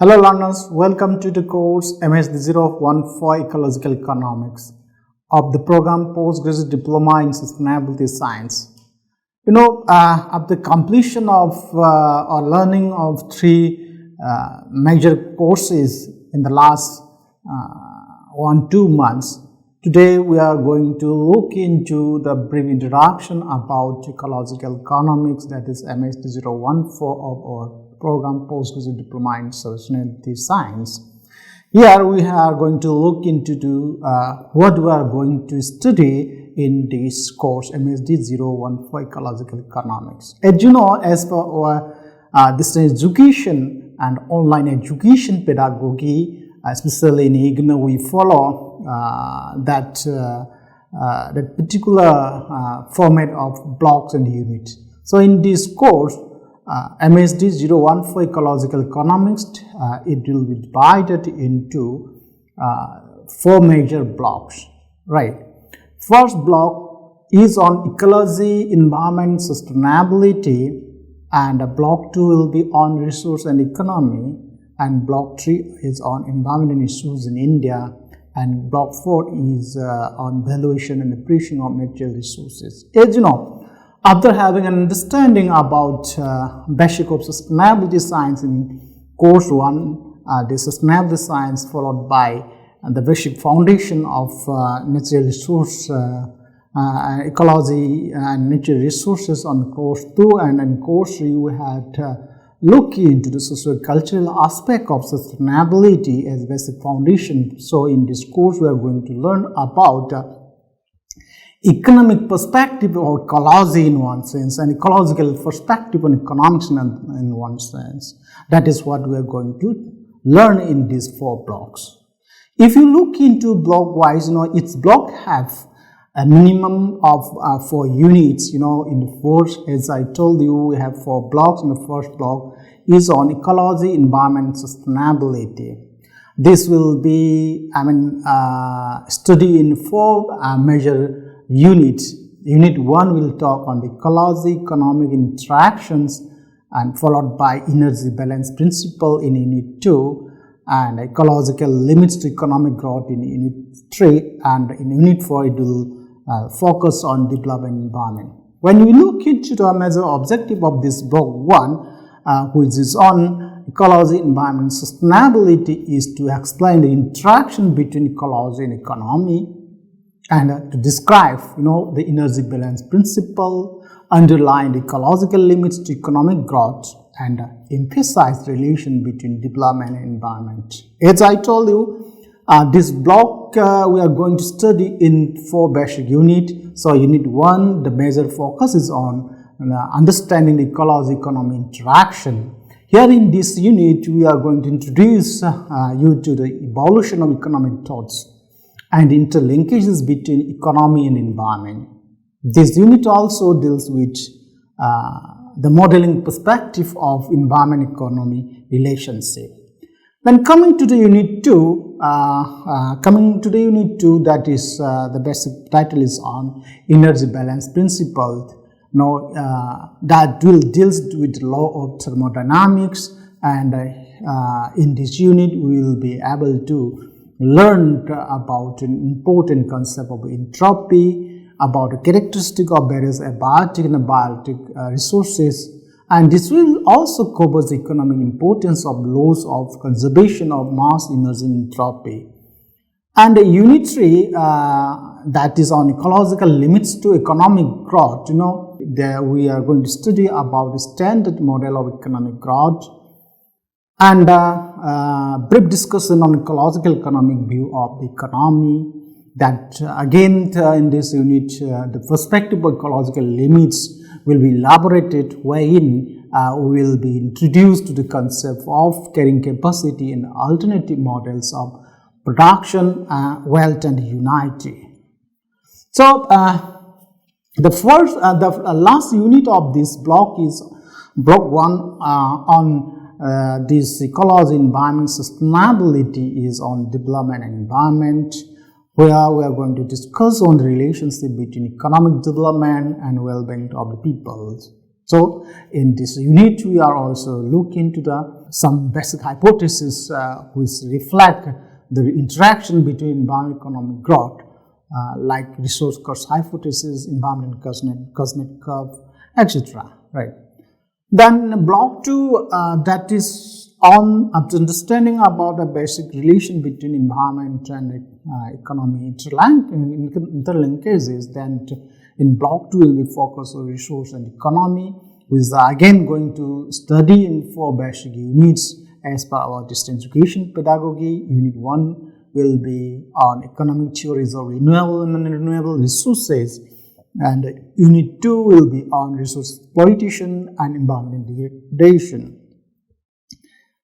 Hello learners, welcome to the course MS014 for Ecological Economics of the program Postgraduate Diploma in Sustainability Science. At the completion of or learning of three major courses in the last 1-2 months, today we are going to look into the brief introduction about ecological economics, that is MS014 of our program Postgraduate Diploma in Sustainability Science. Here we are going to look into what we are going to study in this course MSD01 for Ecological Economics. As you know, as per our distance education and online education pedagogy, especially in IGNOU, we follow that particular format of blocks and units. So in this course, MSD01 for Ecological Economics, it will be divided into 4 major blocks, right? First block is on ecology, environment, sustainability, and block 2 will be on resource and economy, and block 3 is on environment and issues in India, and block 4 is on valuation and appreciation of natural resources. As you know, after having an understanding about basic of sustainability science in course 1, the sustainability science followed by the basic foundation of natural resource ecology and natural resources on course 2, and in course 3 we had look into the socio-cultural aspect of sustainability as basic foundation. So in this course we are going to learn about economic perspective of ecology in one sense and ecological perspective on economics in one sense. That is what we are going to learn in these 4 blocks. If you look into block wise, each block have a minimum of 4 units. In the first, as I told you, we have 4 blocks. In the first block is on ecology, environment, sustainability. This will be, study in 4 major units. Unit 1 will talk on the ecology, economic interactions, and followed by energy balance principle in Unit 2, and ecological limits to economic growth in Unit 3, and in Unit 4 it will focus on development environment. When we look into the major objective of this block 1, which is on ecology, environment, sustainability, is to explain the interaction between ecology and economy, and to describe, the energy balance principle, underline the ecological limits to economic growth, and emphasize the relation between development and environment. As I told you, this block we are going to study in 4 basic units. So Unit 1, the major focus is on understanding the ecology-economy interaction. Here in this unit, we are going to introduce you to the evolution of economic thoughts and interlinkages between economy and environment. This unit also deals with the modeling perspective of environment-economy relationship. When coming to the Unit 2, that is the basic title is on energy balance principle. That will deals with law of thermodynamics, and in this unit we will be able to learn about an important concept of entropy, about the characteristic of various abiotic and abiotic resources, and this will also cover the economic importance of laws of conservation of mass, energy, and entropy. And Unit 3, that is on ecological limits to economic growth. There we are going to study about the standard model of economic growth, and brief discussion on ecological economic view of the economy. That again in this unit, the perspective of ecological limits will be elaborated, wherein we will be introduced to the concept of carrying capacity and alternative models of production, wealth, and unity. So the last unit of this block is block 1 on this ecology, environment, sustainability is on development and environment, where we are going to discuss on the relationship between economic development and well-being of the people. So in this unit, we are also looking into some basic hypotheses which reflect the interaction between environment and economic growth, like resource cost hypothesis, environment Kuznets curve, etc. Right. Then block 2, that is on understanding about the basic relation between environment and economy interlinkages. Then in block 2 will be focused on resource and economy, which is again going to study in 4 basic units as per our distance education pedagogy. Unit 1 will be on economic theories of renewable and non-renewable resources, and Unit 2 will be on resource exploitation and environment degradation.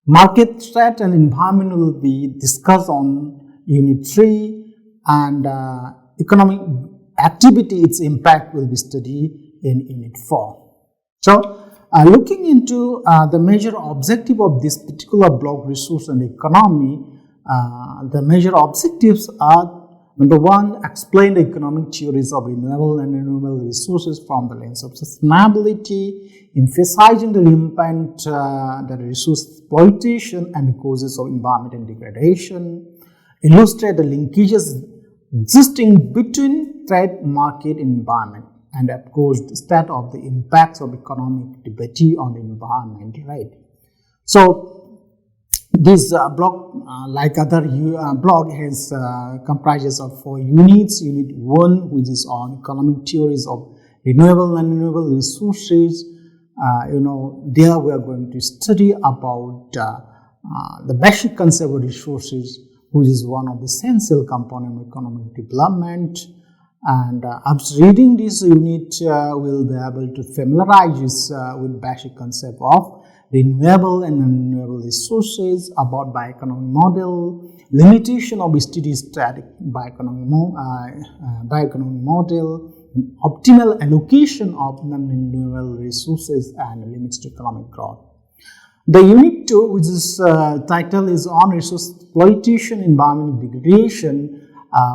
Market threat and environment will be discussed on Unit 3, and economic activity, its impact will be studied in Unit 4. So, looking into the major objective of this particular block, resource and economy, the major objectives are: number 1, explain the economic theories of renewable and renewable resources from the lens of sustainability, emphasizing the impact the resource exploitation and the causes of environment and degradation, illustrate the linkages existing between trade, market, and environment, and of course the state of the impacts of economic activity on the environment, right? So this block, like other block, has comprises of 4 units. Unit 1, which is on economic theories of renewable and renewable resources. There we are going to study about the basic concept of resources, which is one of the essential components of economic development. And after reading this unit, we'll be able to familiarize with basic concept of renewable and non-renewable resources, about bioeconomic model, limitation of steady static bioeconomic model, optimal allocation of non-renewable resources, and limits to economic growth. The Unit 2, which is title is on resource exploitation, environment degradation,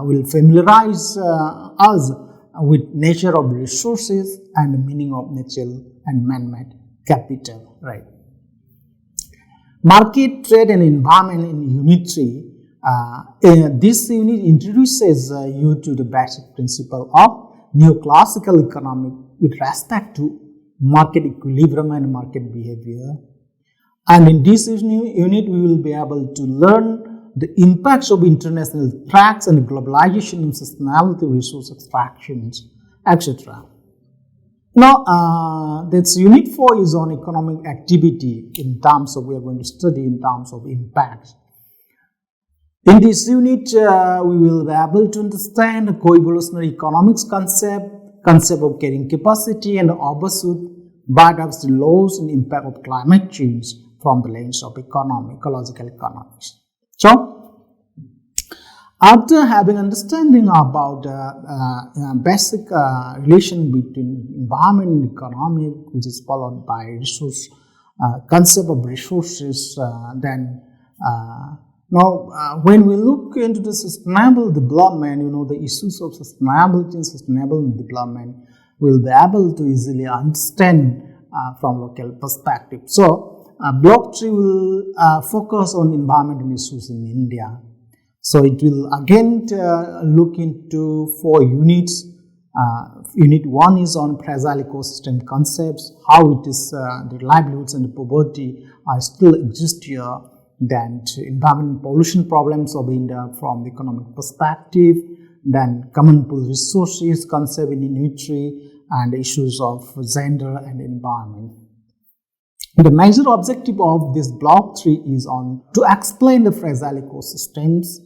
will familiarize us with nature of resources and the meaning of natural and man-made capital, right? Market, trade, and environment in Unit 3. This unit introduces you to the basic principle of neoclassical economics with respect to market equilibrium and market behavior. And in this unit, we will be able to learn the impacts of international tracks and globalization and sustainability, resource extractions, etc. Now, this Unit 4 is on economic activity in terms of, we are going to study in terms of impacts. In this unit, we will be able to understand the co-evolutionary economics concept of carrying capacity, and overshoot biodiversity laws and impact of climate change from the lens of ecological economics. So, after having understanding about basic relation between environment and economy, which is followed by resource concept of resources, when we look into the sustainable development, the issues of sustainability and sustainable development, we'll be able to easily understand from local perspective. So, Block 3 will focus on environment and issues in India. So, it will again look into 4 units. Unit 1 is on fragile ecosystem concepts, how it is the livelihoods and the poverty are still exist here. Then environment pollution problems of India from the economic perspective, then common pool resources concept in Unit 3, and issues of gender and environment. The major objective of this Block 3 is on to explain the fragile ecosystems,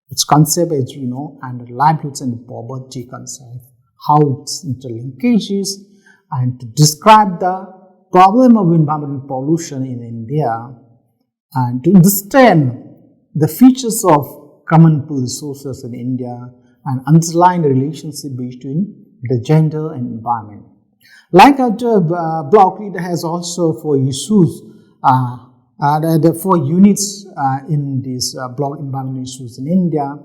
its concept as we know, and the livelihoods and the poverty concept, how its interlinkages, and to describe the problem of environmental pollution in India, and to understand the features of common pool resources in India and underline the relationship between the gender and environment. Like our block, it has also 4 issues, the 4 units in this block, environmental issues in India.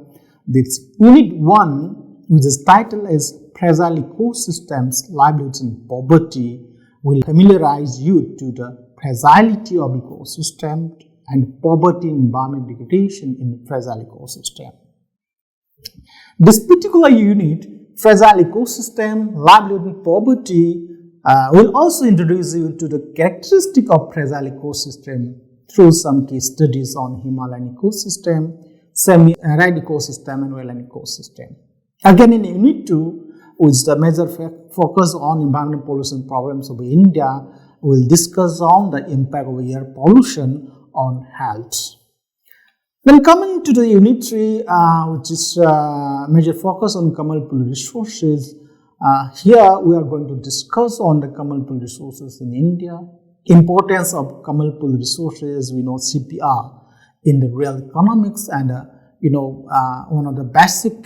This Unit 1, which is titled as Fragile Ecosystems, Livelihoods and Poverty, will familiarize you to the fragility of ecosystem and poverty and environment degradation in fragile ecosystem. This particular unit, fragile ecosystem, livelihood and poverty, will also introduce you to the characteristic of fragile ecosystem through some case studies on Himalayan ecosystem, semi-arid ecosystem and wetland ecosystem. Again, in Unit 2, with the major focus on environmental pollution problems of India, we will discuss on the impact of air pollution on health. Then coming to the Unit 3, which is major focus on communal resources, here we are going to discuss on the communal resources in India, importance of communal resources, we know CPR in the real economics, and one of the basic,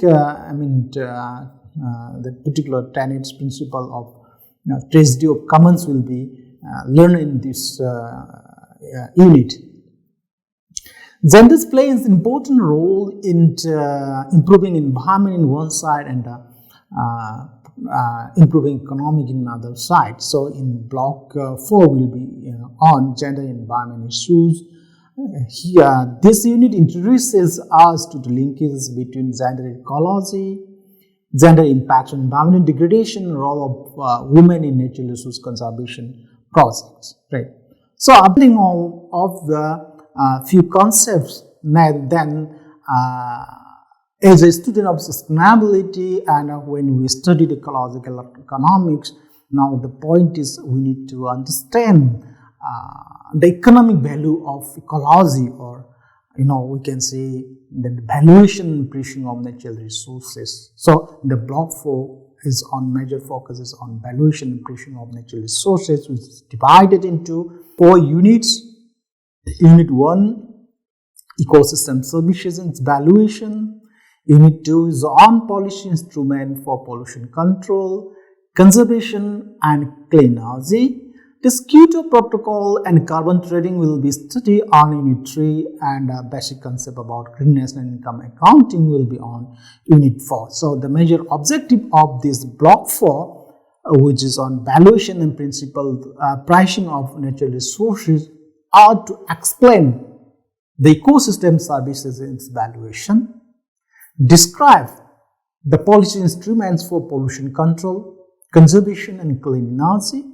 the particular tenets principle of tragedy of commons will be learned in this unit. Genders play an important role in improving environment in one side and improving economic in another side. So in block 4 will be on gender environment issues. Here this unit introduces us to the linkages between gender ecology, gender impacts on environmental degradation, role of women in natural resource conservation projects. Right. So updating all of the few concepts, then as a student of sustainability and when we studied ecological economics, now the point is we need to understand the economic value of ecology, or we can say the valuation and appreciation of natural resources. So the block 4 is on major focuses on valuation and appreciation of natural resources, which is divided into 4 units. Unit 1, ecosystem services and valuation. Unit 2 is on policy instrument for pollution control, conservation and clean energy. This Kyoto Protocol and carbon trading will be studied on Unit 3, and a basic concept about green national income accounting will be on Unit 4. So the major objective of this block 4, which is on valuation and principle pricing of natural resources, are to explain the ecosystem services in its valuation, describe the policy instruments for pollution control, conservation and clean energy,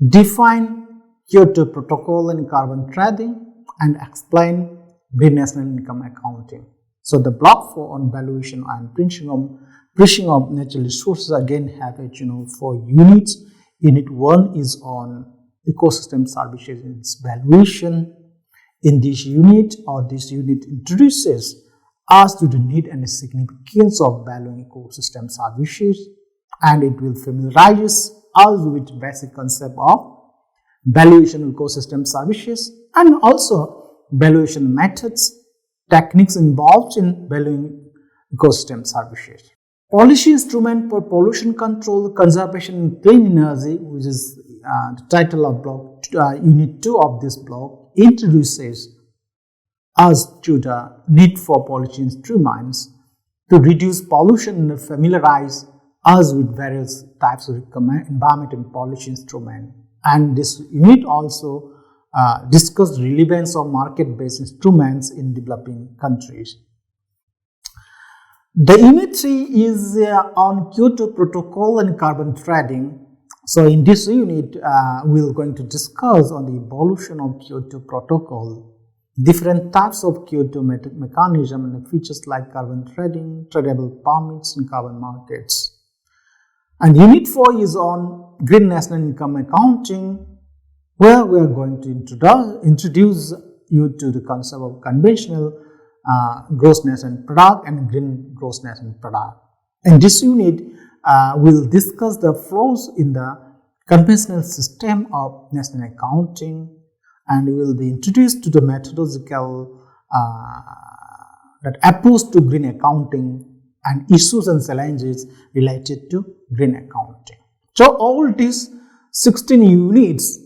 define Kyoto Protocol and carbon trading, and explain green national income accounting. So the block 4 on valuation and pricing of natural resources again have 4 units. Unit 1 is on ecosystem services and its valuation. In this unit, introduces us to the need and the significance of valuing ecosystem services, and it will familiarize us with basic concept of valuation of ecosystem services and also valuation methods, techniques involved in valuing ecosystem services. Policy instrument for pollution control, conservation and clean energy, which is the title of block unit 2 of this block, introduces us to the need for policy instruments to reduce pollution and familiarize us with various types of environment and policy instruments. And this unit also discussed relevance of market-based instruments in developing countries. The Unit 3 is on Kyoto Protocol and carbon trading. So in this unit, we are going to discuss on the evolution of Kyoto Protocol, different types of Kyoto mechanism and features like carbon trading, tradable permits and carbon markets. And Unit 4 is on green national income accounting, where we are going to introduce you to the concept of conventional gross national product and green gross national product. In this unit, we will discuss the flows in the conventional system of national accounting, and we will be introduced to the methodological that approach to green accounting and issues and challenges related to green accounting. So all these 16 units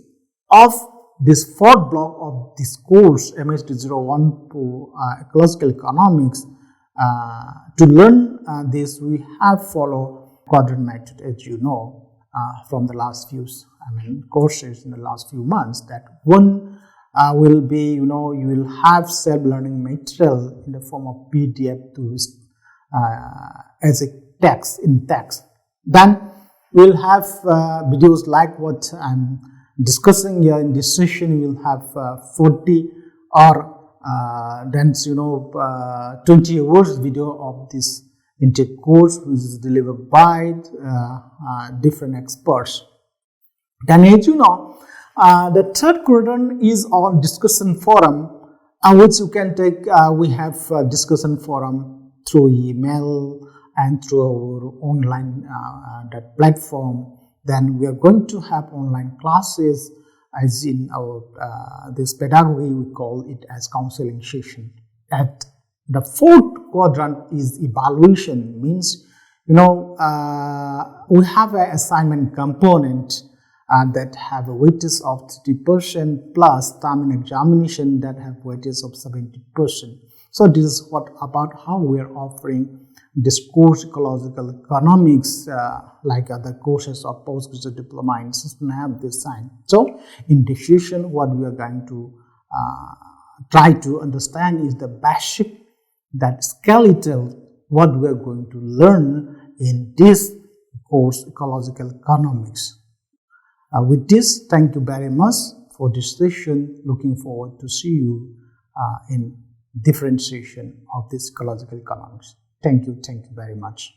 of this 4th block of this course MSD 01 to Ecological Economics, to learn this we have followed quadrant method, as you know. from the last few courses in the last few months. That one will be, you will have self-learning material in the form of PDF to as a text in text. Then we'll have videos like what I'm discussing here in this session. We'll have 40 or 20 hours video of this intake course, which is delivered by different experts. Then, as you know, the third quadrant is on discussion forum, which you can take. We have discussion forum through email and through our online that platform. Then we are going to have online classes, as in our this pedagogy we call it as counseling session. At the fourth quadrant is evaluation, means we have an assignment component that have a weightage of 30% plus time and examination that have weightage of 70%. So this is what about how we are offering this course ecological economics like other courses of postgraduate diploma in sustainable design. So in this session, what we are going to try to understand is the basic, that skeletal, what we are going to learn in this course ecological economics. With this, thank you very much for this session. Looking forward to see you in different session of this ecological economics. Thank you very much.